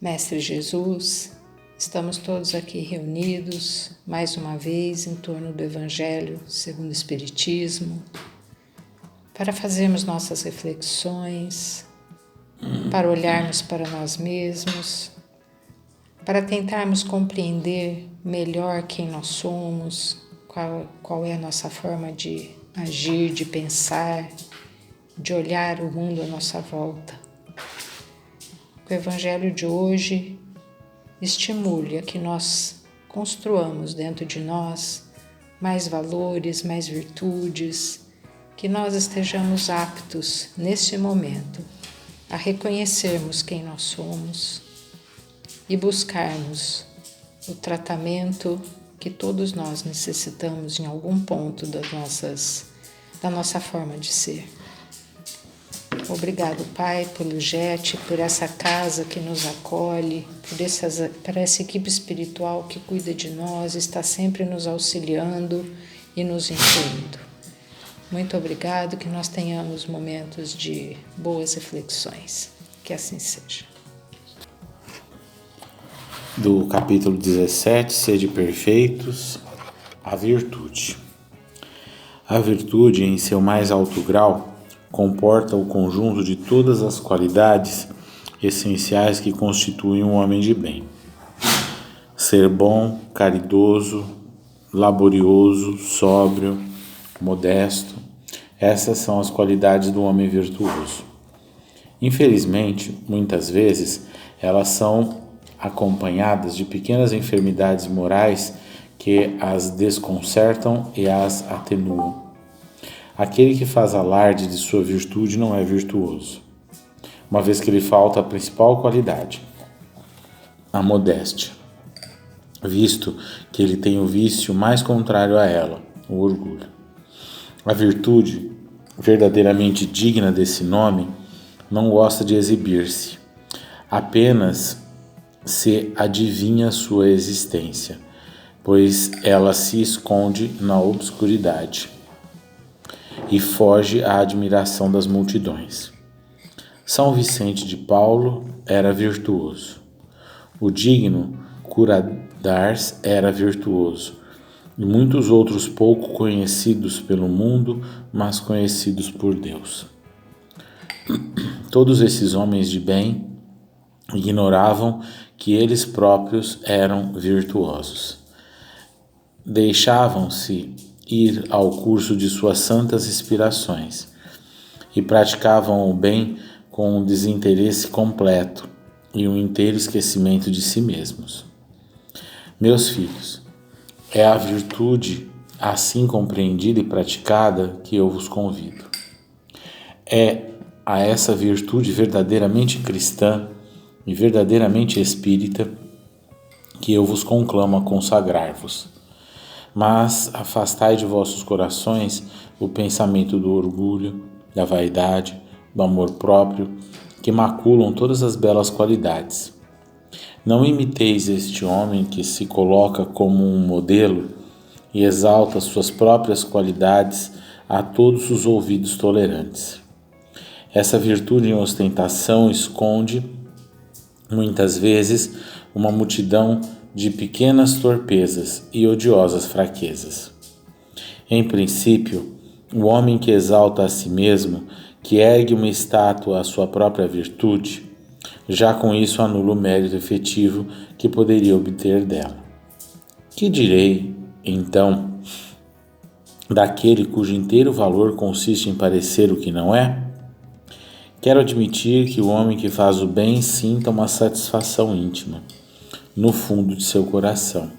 Mestre Jesus, estamos todos aqui reunidos mais uma vez em torno do Evangelho segundo o Espiritismo, para fazermos nossas reflexões, para olharmos para nós mesmos, para tentarmos compreender melhor quem nós somos, qual é a nossa forma de agir, de pensar, de olhar o mundo à nossa volta. Que o Evangelho de hoje estimule a que nós construamos dentro de nós mais valores, mais virtudes, que nós estejamos aptos neste momento a reconhecermos quem nós somos e buscarmos o tratamento que todos nós necessitamos em algum ponto da nossa forma de ser. Obrigado, Pai, pelo JET, por essa casa que nos acolhe, por essa equipe espiritual que cuida de nós, está sempre nos auxiliando e nos instruindo. Muito obrigado, que nós tenhamos momentos de boas reflexões. Que assim seja. Do capítulo 17, Sede Perfeitos, a virtude. A virtude, em seu mais alto grau, comporta o conjunto de todas as qualidades essenciais que constituem um homem de bem. Ser bom, caridoso, laborioso, sóbrio, modesto, essas são as qualidades do homem virtuoso. Infelizmente, muitas vezes, elas são acompanhadas de pequenas enfermidades morais que as desconcertam e as atenuam. Aquele que faz alarde de sua virtude não é virtuoso, uma vez que lhe falta a principal qualidade, a modéstia, visto que ele tem o vício mais contrário a ela, o orgulho. A virtude, verdadeiramente digna desse nome, não gosta de exibir-se, apenas se adivinha sua existência, pois ela se esconde na obscuridade e foge à admiração das multidões. São Vicente de Paulo era virtuoso. O digno Curadars era virtuoso, e muitos outros pouco conhecidos pelo mundo, mas conhecidos por Deus. Todos esses homens de bem ignoravam que eles próprios eram virtuosos. Deixavam-se ir ao curso de suas santas inspirações e praticavam o bem com um desinteresse completo e um inteiro esquecimento de si mesmos. Meus filhos, é a virtude assim compreendida e praticada que eu vos convido. É a essa virtude verdadeiramente cristã e verdadeiramente espírita que eu vos conclamo a consagrar-vos. Mas afastai de vossos corações o pensamento do orgulho, da vaidade, do amor próprio, que maculam todas as belas qualidades. Não imiteis este homem que se coloca como um modelo e exalta suas próprias qualidades a todos os ouvidos tolerantes. Essa virtude em ostentação esconde, muitas vezes, uma multidão de pequenas torpezas e odiosas fraquezas. Em princípio, o homem que exalta a si mesmo, que ergue uma estátua à sua própria virtude, já com isso anula o mérito efetivo que poderia obter dela. Que direi, então, daquele cujo inteiro valor consiste em parecer o que não é? Quero admitir que o homem que faz o bem sinta uma satisfação íntima no fundo de seu coração.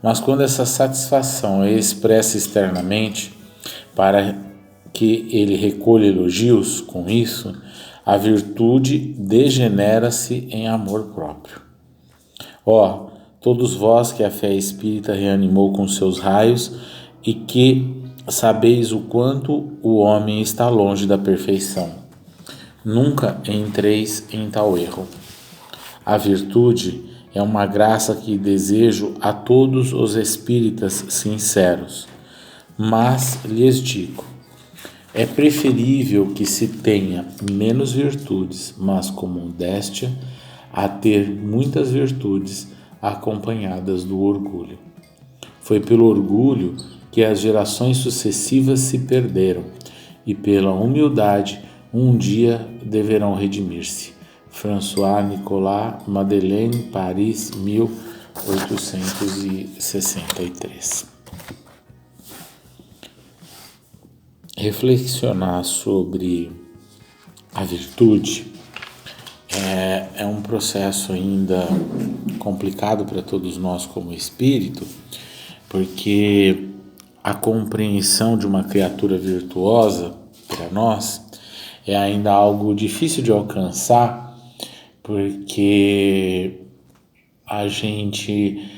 Mas quando essa satisfação é expressa externamente, para que ele recolha elogios com isso, a virtude degenera-se em amor próprio. Ó, todos vós que a fé espírita reanimou com seus raios e que sabeis o quanto o homem está longe da perfeição, nunca entreis em tal erro. A virtude é uma graça que desejo a todos os espíritas sinceros, mas lhes digo, é preferível que se tenha menos virtudes, mas com modéstia, a ter muitas virtudes acompanhadas do orgulho. Foi pelo orgulho que as gerações sucessivas se perderam, e pela humildade um dia deverão redimir-se. François Nicolas, Madeleine, Paris, 1863. Reflexionar sobre a virtude é um processo ainda complicado para todos nós como espírito, porque a compreensão de uma criatura virtuosa para nós é ainda algo difícil de alcançar, porque a gente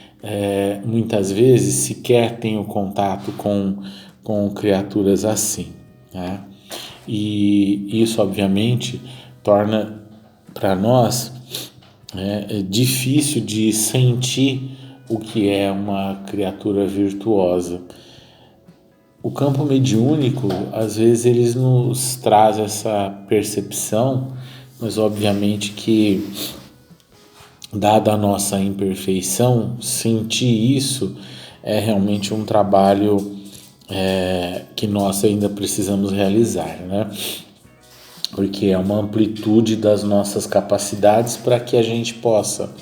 muitas vezes sequer tem o contato com criaturas assim, né? E isso obviamente torna para nós difícil de sentir o que é uma criatura virtuosa. O campo mediúnico, às vezes, ele nos traz essa percepção, mas obviamente que, dada a nossa imperfeição, sentir isso é realmente um trabalho que nós ainda precisamos realizar, né? Porque é uma amplitude das nossas capacidades para que a gente possa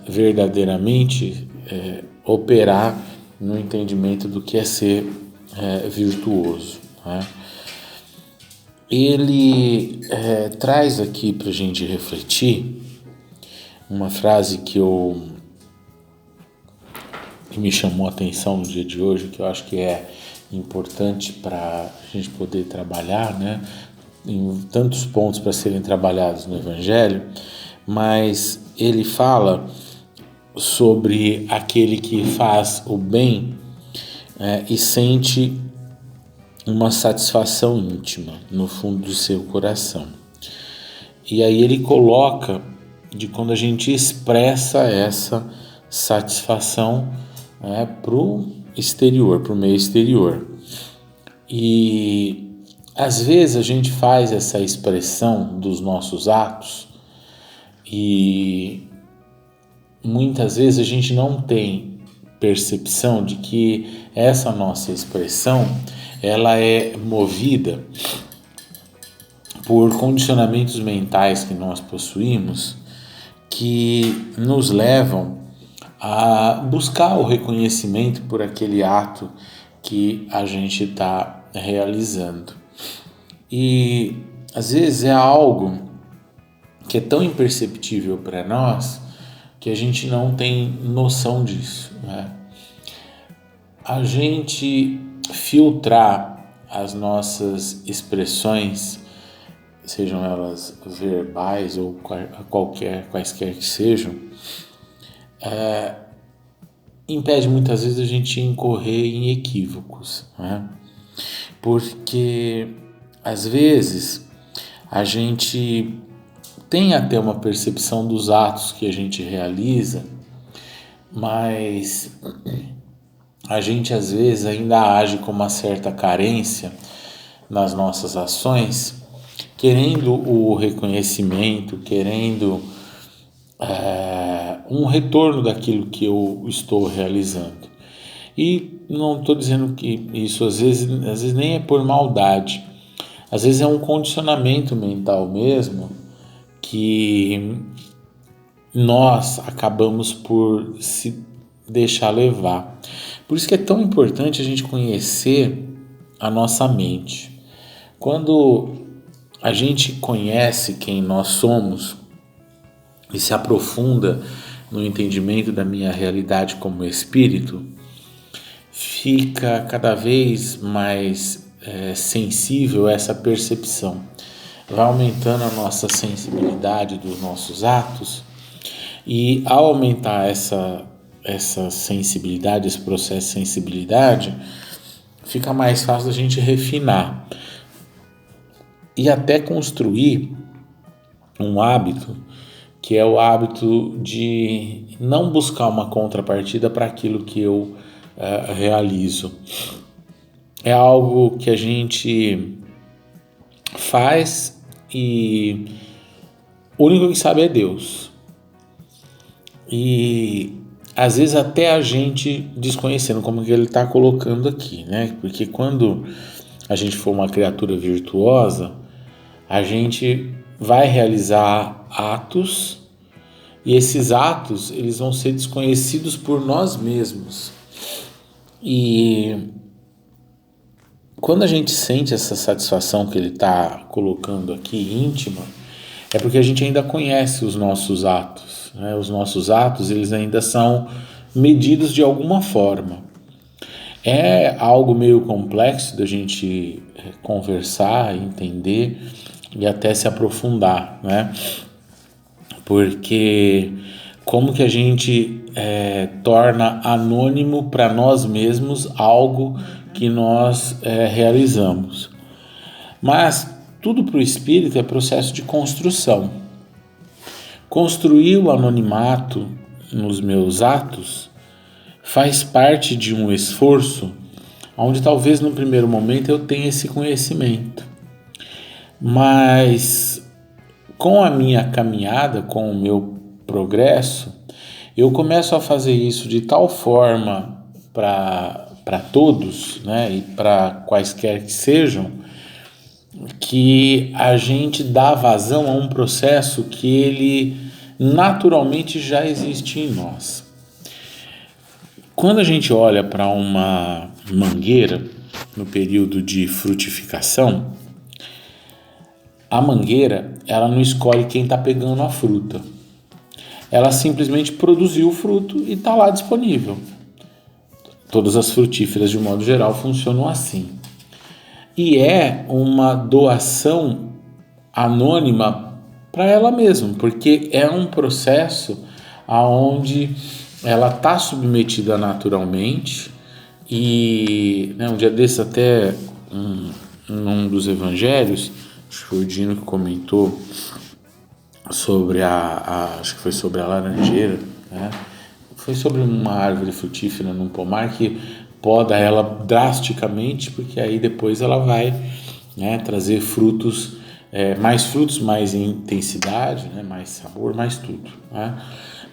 verdadeiramente operar no entendimento do que é ser virtuoso, né? Ele traz aqui para a gente refletir uma frase que me chamou a atenção no dia de hoje, que eu acho que é importante para a gente poder trabalhar, né? Em tantos pontos para serem trabalhados no Evangelho, mas ele fala sobre aquele que faz o bem e sente uma satisfação íntima no fundo do seu coração. E aí ele coloca de quando a gente expressa essa satisfação para o exterior, para o meio exterior. E às vezes a gente faz essa expressão dos nossos atos e muitas vezes a gente não tem percepção de que essa nossa expressão ela é movida por condicionamentos mentais que nós possuímos que nos levam a buscar o reconhecimento por aquele ato que a gente está realizando. E às vezes é algo que é tão imperceptível para nós que a gente não tem noção disso, né? A gente filtrar as nossas expressões, sejam elas verbais ou quaisquer que sejam, impede muitas vezes a gente incorrer em equívocos, né? Porque às vezes a gente tem até uma percepção dos atos que a gente realiza, mas a gente às vezes ainda age com uma certa carência nas nossas ações, querendo o reconhecimento, querendo um retorno daquilo que eu estou realizando. E não estou dizendo que isso às vezes nem é por maldade, às vezes é um condicionamento mental mesmo, que nós acabamos por se deixar levar. Por isso que é tão importante a gente conhecer a nossa mente. Quando a gente conhece quem nós somos e se aprofunda no entendimento da minha realidade como espírito, fica cada vez mais sensível a essa percepção. Vai aumentando a nossa sensibilidade dos nossos atos, e ao aumentar essa sensibilidade, esse processo de sensibilidade, fica mais fácil a gente refinar e até construir um hábito, que é o hábito de não buscar uma contrapartida para aquilo que eu realizo. É algo que a gente faz e o único que sabe é Deus. E às vezes até a gente desconhecendo, como que ele está colocando aqui, né? Porque quando a gente for uma criatura virtuosa, a gente vai realizar atos, e esses atos eles vão ser desconhecidos por nós mesmos. E quando a gente sente essa satisfação que ele está colocando aqui, íntima, é porque a gente ainda conhece os nossos atos, né? Os nossos atos eles ainda são medidos de alguma forma. É algo meio complexo da gente conversar, entender e até se aprofundar, né? Porque como que a gente torna anônimo para nós mesmos algo que nós realizamos. Mas tudo para o espírito é processo de construção. Construir o anonimato nos meus atos faz parte de um esforço onde talvez no primeiro momento eu tenha esse conhecimento. Mas com a minha caminhada, com o meu progresso, eu começo a fazer isso de tal forma para todos, né, e para quaisquer que sejam, que a gente dá vazão a um processo que ele naturalmente já existe em nós. Quando a gente olha para uma mangueira no período de frutificação, a mangueira ela não escolhe quem está pegando a fruta. Ela simplesmente produziu o fruto e está lá disponível. Todas as frutíferas, de modo geral, funcionam assim. E é uma doação anônima para ela mesma, porque é um processo onde ela está submetida naturalmente. E um dia desse até num dos evangelhos, acho que foi o Dino que comentou sobre acho que foi sobre a laranjeira, né? Foi sobre uma árvore frutífera num pomar que poda ela drasticamente, porque aí depois ela vai, né, trazer frutos, mais intensidade, né, mais sabor, mais tudo, né?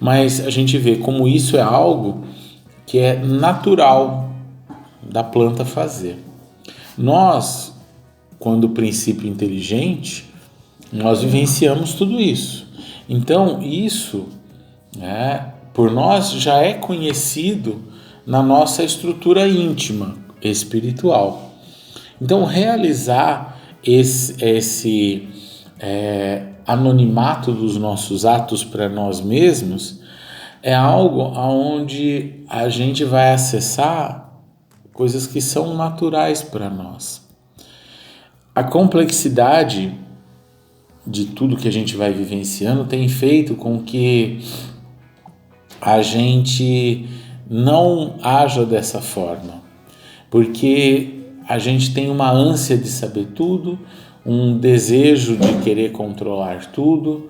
Mas a gente vê como isso é algo que é natural da planta fazer. Nós, quando o princípio inteligente, nós vivenciamos tudo isso. Então isso, né, por nós já é conhecido na nossa estrutura íntima, espiritual. Então realizar esse anonimato dos nossos atos para nós mesmos é algo onde a gente vai acessar coisas que são naturais para nós. A complexidade de tudo que a gente vai vivenciando tem feito com que a gente não haja dessa forma, porque a gente tem uma ânsia de saber tudo, um desejo de querer controlar tudo,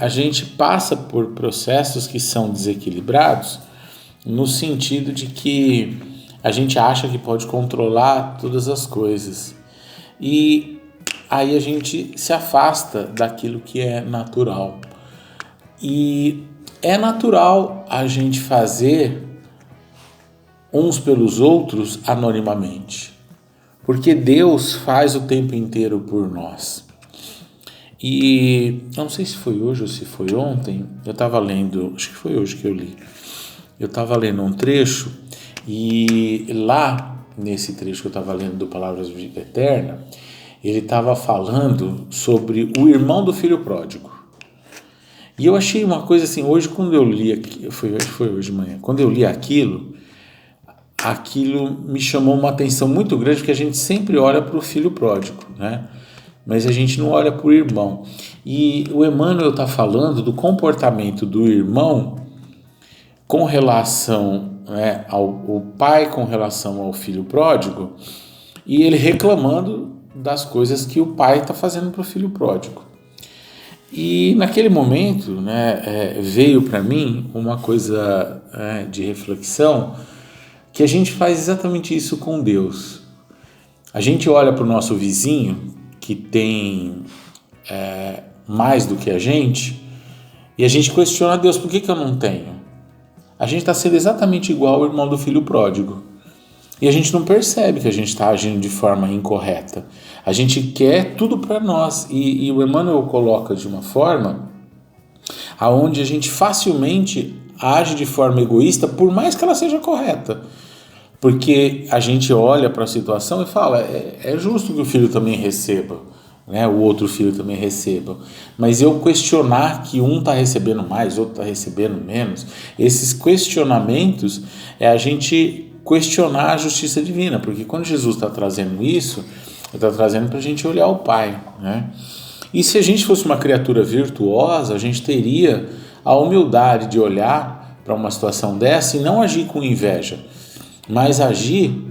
a gente passa por processos que são desequilibrados no sentido de que a gente acha que pode controlar todas as coisas e aí a gente se afasta daquilo que é natural. E é natural a gente fazer uns pelos outros anonimamente, porque Deus faz o tempo inteiro por nós. E eu não sei se foi hoje ou se foi ontem, eu estava lendo, acho que foi hoje que eu li, eu estava lendo um trecho e lá, nesse trecho que eu estava lendo do Palavras de Vida Eterna, ele estava falando sobre o irmão do filho pródigo. E eu achei uma coisa assim, hoje quando eu li, foi hoje de manhã, quando eu li aquilo me chamou uma atenção muito grande, porque a gente sempre olha para o filho pródigo, né? Mas a gente não olha para o irmão. E o Emmanuel está falando do comportamento do irmão com relação, né, ao pai, com relação ao filho pródigo, e ele reclamando das coisas que o pai está fazendo para o filho pródigo. E naquele momento, né, veio para mim uma coisa de reflexão, que a gente faz exatamente isso com Deus. A gente olha para o nosso vizinho, que tem mais do que a gente, e a gente questiona a Deus, por que eu não tenho? A gente está sendo exatamente igual ao irmão do filho pródigo. E a gente não percebe que a gente está agindo de forma incorreta. A gente quer tudo para nós. E o Emmanuel coloca de uma forma aonde a gente facilmente age de forma egoísta, por mais que ela seja correta. Porque a gente olha para a situação e fala, é justo que o filho também receba, né? O outro filho também receba. Mas eu questionar que um está recebendo mais, outro está recebendo menos, esses questionamentos é a gente questionar a justiça divina, porque quando Jesus está trazendo isso, ele está trazendo para a gente olhar o Pai, né? E se a gente fosse uma criatura virtuosa, a gente teria a humildade de olhar para uma situação dessa e não agir com inveja, mas agir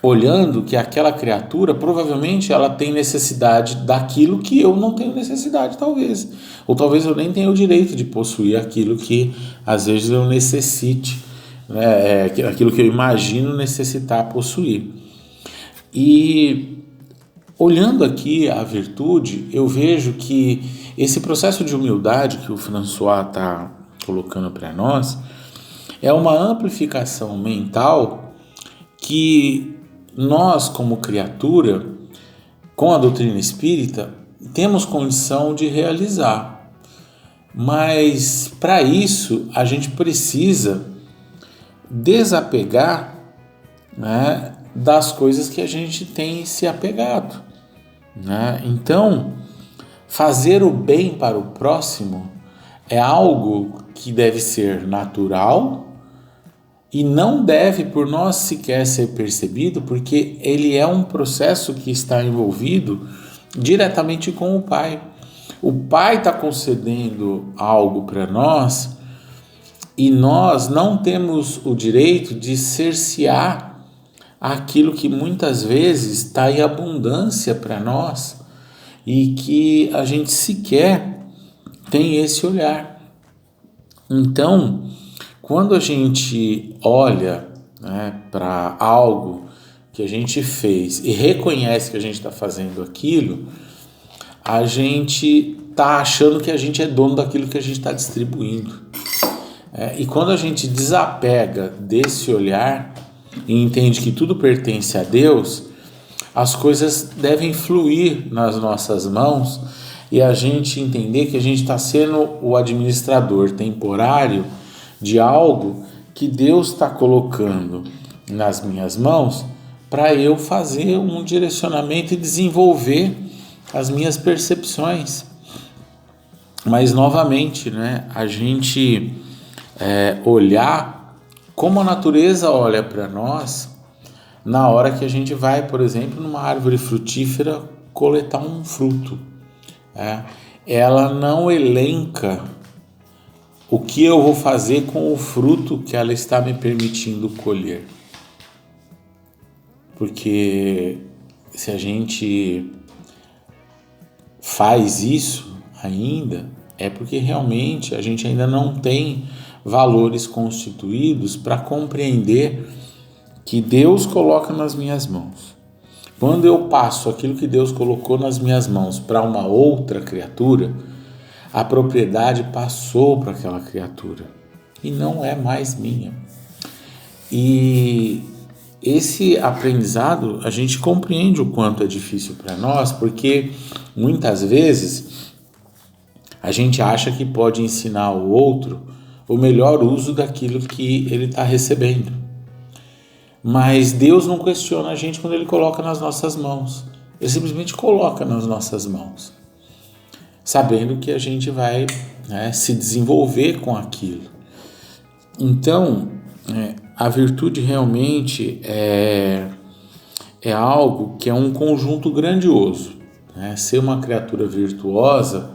olhando que aquela criatura provavelmente ela tem necessidade daquilo que eu não tenho necessidade, talvez. Ou talvez eu nem tenha o direito de possuir aquilo que às vezes eu necessite, né? Aquilo que eu imagino necessitar possuir. E olhando aqui a virtude, eu vejo que esse processo de humildade que o François está colocando para nós é uma amplificação mental que nós, como criatura, com a doutrina espírita, temos condição de realizar. Mas, para isso, a gente precisa desapegar, né, das coisas que a gente tem se apegado, né? Então, fazer o bem para o próximo é algo que deve ser natural e não deve por nós sequer ser percebido, porque ele é um processo que está envolvido diretamente com o Pai. O Pai está concedendo algo para nós e nós não temos o direito de cercear aquilo que muitas vezes está em abundância para nós e que a gente sequer tem esse olhar. Então, quando a gente olha, né, para algo que a gente fez e reconhece que a gente está fazendo aquilo, a gente está achando que a gente é dono daquilo que a gente está distribuindo. E quando a gente desapega desse olhar e entende que tudo pertence a Deus, as coisas devem fluir nas nossas mãos e a gente entender que a gente está sendo o administrador temporário de algo que Deus está colocando nas minhas mãos para eu fazer um direcionamento e desenvolver as minhas percepções. Mas, novamente, né, a gente olhar como a natureza olha para nós na hora que a gente vai, por exemplo, numa árvore frutífera coletar um fruto. Ela não elenca o que eu vou fazer com o fruto que ela está me permitindo colher. Porque se a gente faz isso ainda, é porque realmente a gente ainda não tem valores constituídos para compreender que Deus coloca nas minhas mãos. Quando eu passo aquilo que Deus colocou nas minhas mãos para uma outra criatura, a propriedade passou para aquela criatura e não é mais minha. E esse aprendizado a gente compreende o quanto é difícil para nós, porque muitas vezes a gente acha que pode ensinar ao outro o melhor uso daquilo que ele está recebendo. Mas Deus não questiona a gente quando Ele coloca nas nossas mãos. Ele simplesmente coloca nas nossas mãos, sabendo que a gente vai, né, se desenvolver com aquilo. Então, a virtude realmente é algo que é um conjunto grandioso, né? Ser uma criatura virtuosa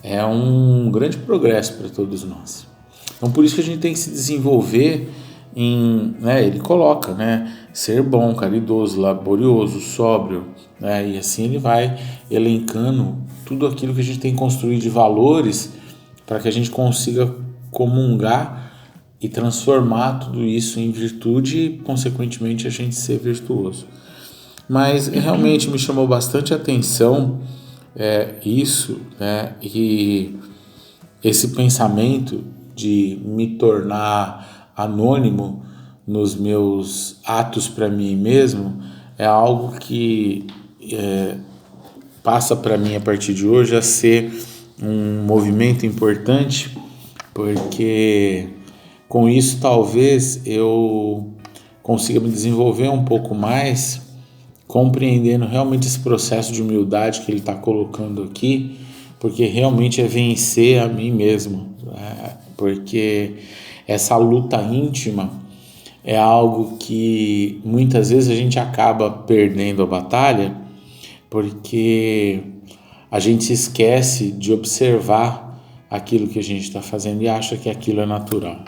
é um grande progresso para todos nós. Então, por isso que a gente tem que se desenvolver ele coloca, né, ser bom, caridoso, laborioso, sóbrio, né, e assim ele vai elencando tudo aquilo que a gente tem construído de valores para que a gente consiga comungar e transformar tudo isso em virtude e, consequentemente, a gente ser virtuoso. Mas realmente me chamou bastante atenção isso, né? E esse pensamento de me tornar anônimo nos meus atos para mim mesmo é algo que passa para mim a partir de hoje a ser um movimento importante, porque com isso talvez eu consiga me desenvolver um pouco mais, compreendendo realmente esse processo de humildade que ele está colocando aqui, porque realmente é vencer a mim mesmo, né? Porque essa luta íntima é algo que muitas vezes a gente acaba perdendo a batalha, porque a gente se esquece de observar aquilo que a gente está fazendo e acha que aquilo é natural.